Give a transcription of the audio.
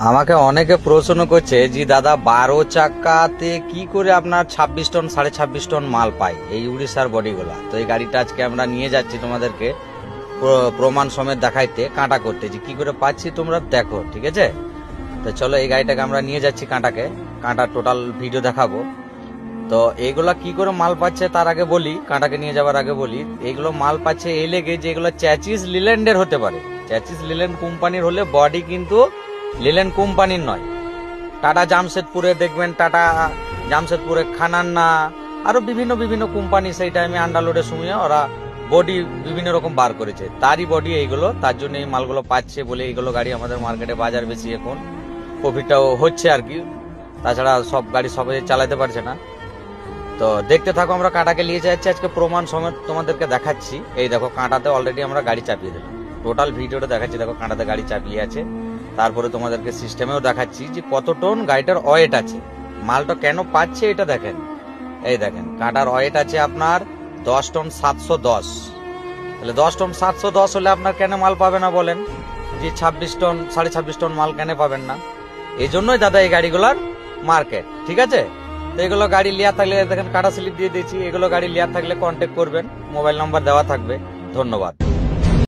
আমাকে অনেকে প্রশ্ন করছে যে দাদা 12 চাকাতে কি করে আপনার 26 টন 26.5 টন মাল পায় এই উড়িষ্যার বডিগুলা। তো এই গাড়িটা আজকে আমরা নিয়ে যাচ্ছি তোমাদেরকে প্রমাণ সমেত দেখাইতে, কাঁটা করতে, যে কি করে পাচ্ছি তোমরা দেখো, ঠিক আছে? তো চলো এই গাড়িটাকে আমরা নিয়ে যাচ্ছি কাঁটা টোটাল ভিডিও দেখাবো। তো এইগুলা কি করে মাল পাচ্ছে তার আগে বলি, কাঁটাকে নিয়ে যাওয়ার আগে বলি, এইগুলো মাল পাচ্ছে এই লেগে যে এগুলো চ্যাচিস লিল্যান্ডের হতে পারে। চ্যাচিস লিল্যান্ড কোম্পানির হলে বডি কিন্তু লিল্যান্ড কোম্পানির নয়। টাটা জামশেদপুরে দেখবেন, টাটা জামশেদপুরে খানান্না, আরো বিভিন্ন বিভিন্ন কোম্পানি সেই টাইমে আন্ডারলোডের সময় ওরা বডি বিভিন্ন রকম বার করেছে, তারই বডি এইগুলো। তার জন্য এই মালগুলো পাচ্ছে বলে এইগুলো গাড়ি আমাদের মার্কেটে বাজার বেশি, এখন প্রফিটটাও হচ্ছে আর কি। তাছাড়া সব গাড়ি সবাই চালাতে পারছে না। তো দেখতে থাকো, আমরা কাঁটাকে নিয়ে যাচ্ছি আজকে প্রমাণ সমেত তোমাদেরকে দেখাচ্ছি। এই দেখো কাঁটাতে অলরেডি আমরা গাড়ি চাপিয়ে দিলাম, টোটাল ভিডিওটা দেখাচ্ছি। দেখো কাঁটাতে গাড়ি চাপিয়ে আছে, তারপরে তোমাদেরকে সিস্টেমেও দেখাচ্ছি যে কত টন গাড়িটার ওয়েট আছে, মালটা কেন পাচ্ছে এটা দেখেন। এই দেখেন কাঁটার ওয়েট আছে আপনার 10 টন 710। তাহলে 10 টন 710 হলে আপনার কেন মাল পাবে না বলেন? যে 26 টন 26.5 টন মাল কেন পাবেন না? এই জন্যই দাদা এই গাড়িগুলোর মার্কেট, ঠিক আছে? তো এগুলো গাড়ি লিয়া থাকলে দেখেন কাঁটা স্লিপ দিয়ে দিয়েছি, এগুলো গাড়ি লিয়া থাকলে কন্ট্যাক্ট করবেন, মোবাইল নাম্বার দেওয়া থাকবে। ধন্যবাদ।